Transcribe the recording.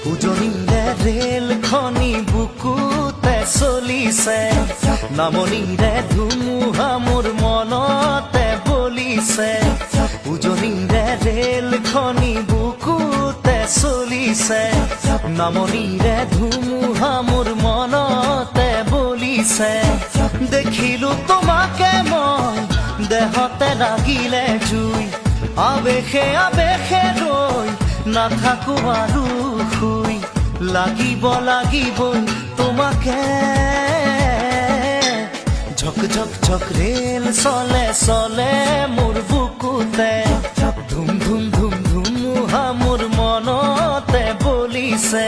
উজনিৰে rail খনি বুকুতে চলিছে, নামনিৰে ধুমুহা মোৰ মনতে বলিছে। উজনিৰে ৰেল খনি বুকুতে চলিছে, নামনিৰে ধুমুহা মোৰ মনতে বলিছে। দেখিলো তোমাকে মই দেহতে লাগিলে জুই, আবেশে আবেশে ৰৈ নাথাকো আৰু শুই। লাগিবই তোমাকে, ঝক ঝক ঝক ৰেল চলে চলে মোৰ বুকুতে। ধুম ধুম ধুম ধুমুহা মোৰ মনতে বলিছে।